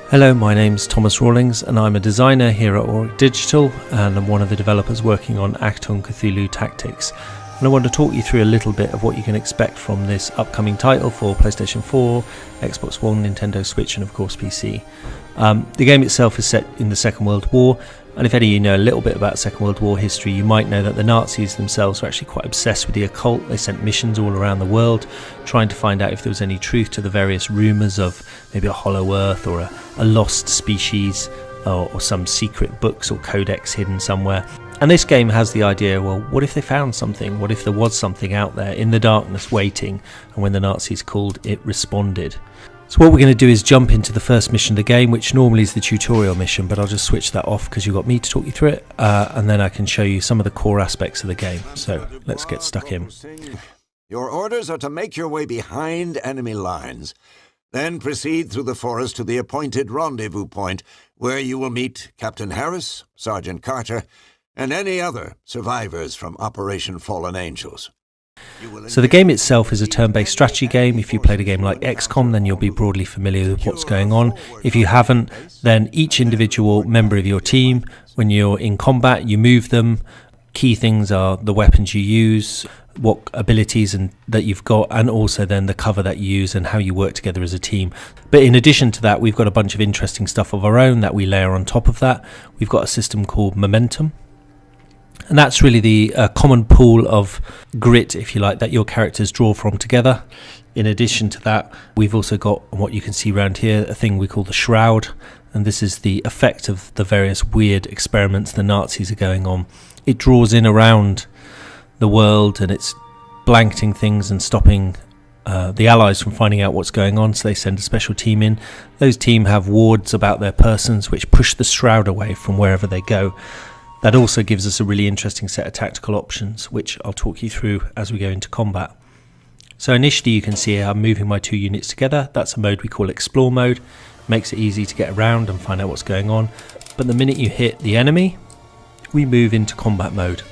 Hello, my name's Tomas Rawlings and I'm a designer here at Auroch Digital and I'm one of the developers working on ACHTUNG CTHULHU Tactics. And I want to talk you through a little bit of what you can expect from this upcoming title for PlayStation 4, Xbox One, Nintendo Switch and of course PC. The game itself is set in the Second World War, and if any of you know a little bit about Second World War history, you might know that the Nazis themselves were actually quite obsessed with the occult. They sent missions all around the world trying to find out if there was any truth to the various rumours of maybe a hollow earth or a lost species or some secret books or codex hidden somewhere. And this game has the idea, well, what if they found something? What if there was something out there in the darkness waiting, and when the Nazis called, it responded? So what we're going to do is jump into the first mission of the game, which normally is the tutorial mission, but I'll just switch that off because you've got me to talk you through it, and then I can show you some of the core aspects of the game. So let's get stuck in. Your orders are to make your way behind enemy lines, then proceed through the forest to the appointed rendezvous point, where you will meet Capitan Harris, Sergente Carter, and any other survivors from Operation Fallen Angels. So the game itself is a turn-based strategy game. If you played a game like XCOM, then you'll be broadly familiar with what's going on. If you haven't, then each individual member of your team, when you're in combat, you move them. Key things are the weapons you use, what abilities that you've got, and also then the cover that you use and how you work together as a team. But in addition to that, we've got a bunch of interesting stuff of our own that we layer on top of that. We've got a system called Momentum. And that's really the common pool of grit, if you like, that your characters draw from together. In addition to that, we've also got what you can see around here, a thing we call the Shroud. And this is the effect of the various weird experiments the Nazis are going on. It draws in around the world and it's blanketing things and stopping the Allies from finding out what's going on. So they send a special team in. Those team have wards about their persons which push the Shroud away from wherever they go. That also gives us a really interesting set of tactical options, which I'll talk you through as we go into combat. So initially you can see here I'm moving my two units together. That's a mode we call Explore mode. Makes it easy to get around and find out what's going on. But the minute you hit the enemy, we move into combat mode.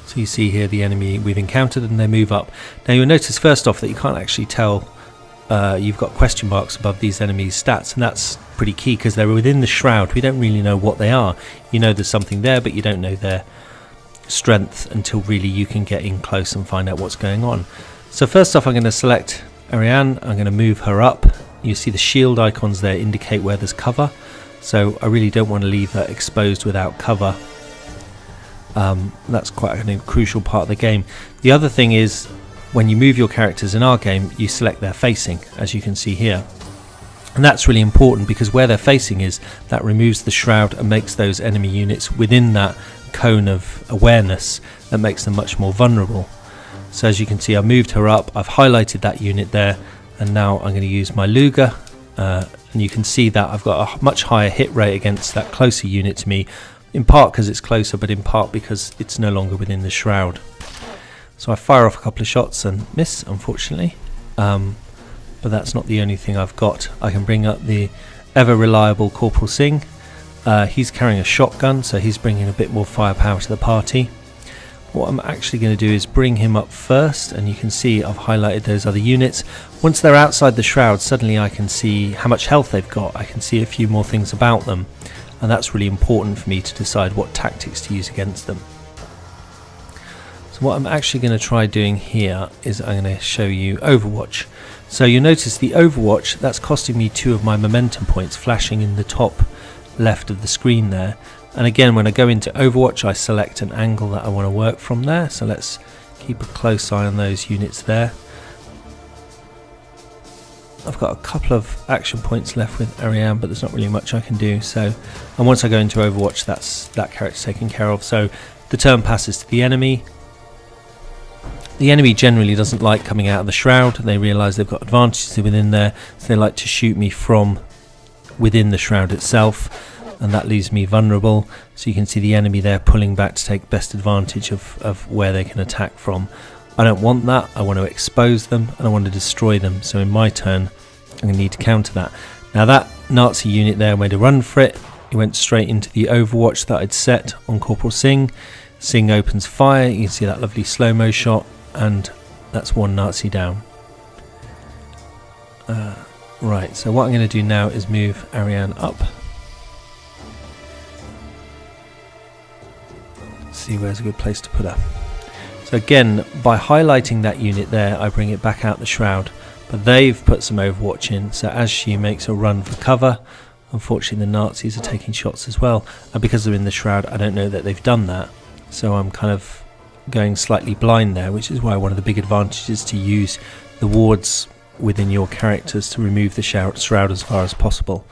So you see here the enemy we've encountered and they move up. Now you'll notice first off that you can't actually tell you've got question marks above these enemies' stats, and that's pretty key because they're within the Shroud. We don't really know what they are. You know there's something there, but you don't know their strength until really you can get in close and find out what's going on. So first off I'm going to select Ariane, I'm going to move her up. You see the shield icons there indicate where there's cover, so I really don't want to leave her exposed without cover. That's quite a crucial part of the game. The other thing is, when you move your characters in our game, you select their facing, as you can see here. And that's really important because where they're facing that removes the Shroud and makes those enemy units within that cone of awareness that makes them much more vulnerable. So as you can see, I moved her up, I've highlighted that unit there, and now I'm going to use my Luger. And you can see that I've got a much higher hit rate against that closer unit to me, in part because it's closer, but in part because it's no longer within the Shroud. So I fire off a couple of shots and miss, unfortunately. But that's not the only thing I've got. I can bring up the ever reliable Caporale Singh. He's carrying a shotgun, so he's bringing a bit more firepower to the party. What I'm actually going to do is bring him up first, and you can see I've highlighted those other units. Once they're outside the Shroud, suddenly I can see how much health they've got. I can see a few more things about them, and that's really important for me to decide what tactics to use against them. So what I'm actually going to try doing here is I'm going to show you Overwatch. So you'll notice the Overwatch, that's costing me 2 of my momentum points flashing in the top left of the screen there. And again, when I go into Overwatch, I select an angle that I want to work from there. So let's keep a close eye on those units there. I've got a couple of action points left with Ariane, but there's not really much I can do. So, and once I go into Overwatch, that character's taken care of. So the turn passes to the enemy. The enemy generally doesn't like coming out of the Shroud. They realise they've got advantages within there, so they like to shoot me from within the Shroud itself, and that leaves me vulnerable. So you can see the enemy there pulling back to take best advantage of where they can attack from. I don't want that. I want to expose them and I want to destroy them. So in my turn, I'm going to need to counter that. Now that Nazi unit there made a run for it. He went straight into the Overwatch that I'd set on Caporale Singh. Singh opens fire. You can see that lovely slow-mo shot. And that's one Nazi down. Right, so what I'm going to do now is move Ariane up. See where's a good place to put her. So again, by highlighting that unit there, I bring it back out the shroud. But they've put some overwatch in, so as she makes a run for cover, unfortunately the Nazis are taking shots as well. And because they're in the shroud, I don't know that they've done that. So I'm kind of going slightly blind there, which is why one of the big advantages to use the wards within your characters to remove the shroud as far as possible.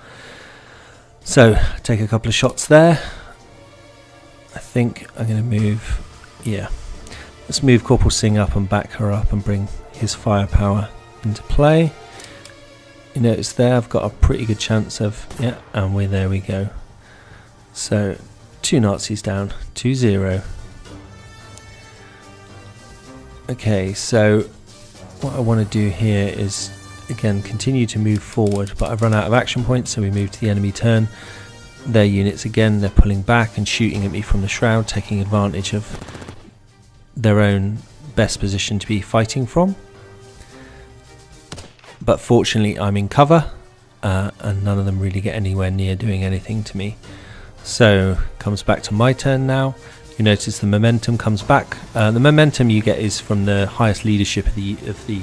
So take a couple of shots there. I think I'm going to move, yeah, let's move Corporal Singh up and back her up and bring his firepower into play. You notice there I've got a pretty good chance of, yeah, and there we go. So 2 Nazis down, 2-0. Okay, so what I want to do here is again continue to move forward, but I've run out of action points, so we move to the enemy turn. Their units again, they're pulling back and shooting at me from the shroud, taking advantage of their own best position to be fighting from. But fortunately I'm in cover, and none of them really get anywhere near doing anything to me. So comes back to my turn now. You notice the momentum comes back. The momentum you get is from the highest leadership of the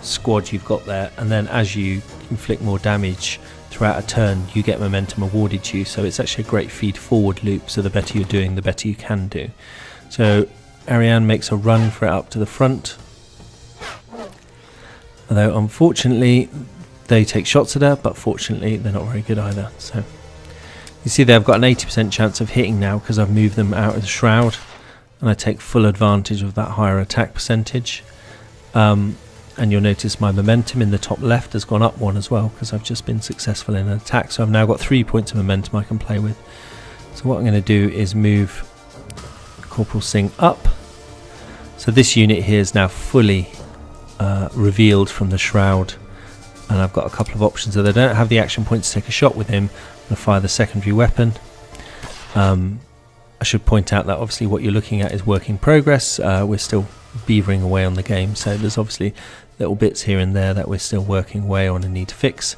squad you've got there, and then as you inflict more damage throughout a turn, you get momentum awarded to you. So it's actually a great feed forward loop, so the better you're doing, the better you can do. So Ariane makes a run for it up to the front, although unfortunately they take shots at her, but fortunately they're not very good either. So you see there I've got an 80% chance of hitting now because I've moved them out of the shroud, and I take full advantage of that higher attack percentage. And you'll notice my momentum in the top left has gone up 1 as well because I've just been successful in an attack. So I've now got 3 points of momentum I can play with. So what I'm going to do is move Corporal Singh up. So this unit here is now fully revealed from the shroud, and I've got a couple of options. So they don't have the action points to take a shot with him. I'm going to fire the secondary weapon. I should point out that obviously what you're looking at is work in progress. We're still beavering away on the game, so there's obviously little bits here and there that we're still working away on and need to fix.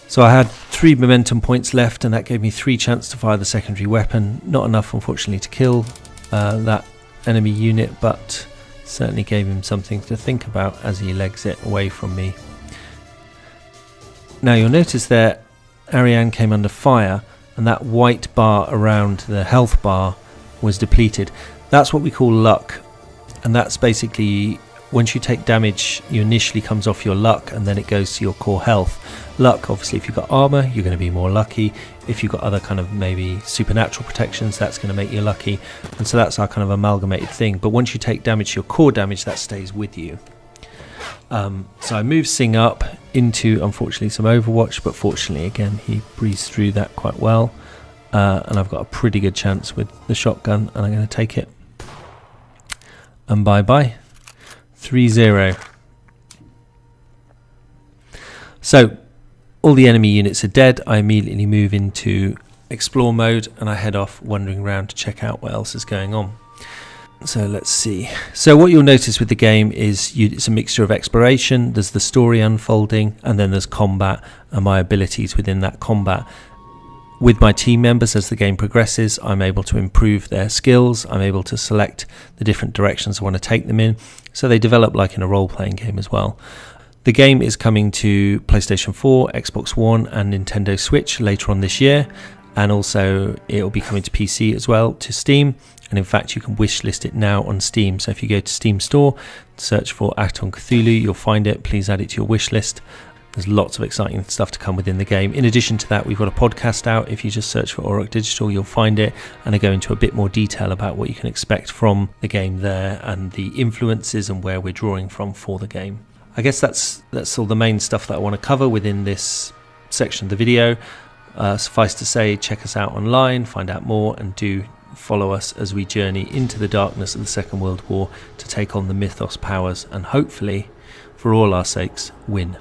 So I had 3 momentum points left, and that gave me 3 chances to fire the secondary weapon. Not enough, unfortunately, to kill that enemy unit, but certainly gave him something to think about as he legs it away from me. Now you'll notice there Ariane came under fire, and that white bar around the health bar was depleted. That's what we call luck, and that's basically once you take damage, you initially comes off your luck and then it goes to your core health. Luck, obviously, if you've got armor, you're going to be more lucky. If you've got other kind of maybe supernatural protections, that's going to make you lucky. And so that's our kind of amalgamated thing. But once you take damage, your core damage, that stays with you. So I moved Singh up into, unfortunately, some Overwatch, but fortunately, again, he breezed through that quite well. And I've got a pretty good chance with the shotgun, and I'm going to take it. And bye-bye. 3-0. So all the enemy units are dead. I immediately move into explore mode, and I head off wandering around to check out what else is going on. So let's see. So what you'll notice with the game is it's a mixture of exploration, there's the story unfolding, and then there's combat and my abilities within that combat. With my team members, as the game progresses, I'm able to improve their skills. I'm able to select the different directions I want to take them in. So they develop like in a role-playing game as well. The game is coming to PlayStation 4, Xbox One and Nintendo Switch later on this year. And also it will be coming to PC as well, to Steam. And in fact, you can wishlist it now on Steam. So if you go to Steam Store, search for ACHTUNG CTHULHU, you'll find it. Please add it to your wish list. There's lots of exciting stuff to come within the game. In addition to that, we've got a podcast out. If you just search for Auroch Digital, you'll find it. And I go into a bit more detail about what you can expect from the game there and the influences and where we're drawing from for the game. I guess that's all the main stuff that I want to cover within this section of the video. Suffice to say, check us out online, find out more, and do follow us as we journey into the darkness of the Second World War to take on the Mythos powers and hopefully, for all our sakes, win.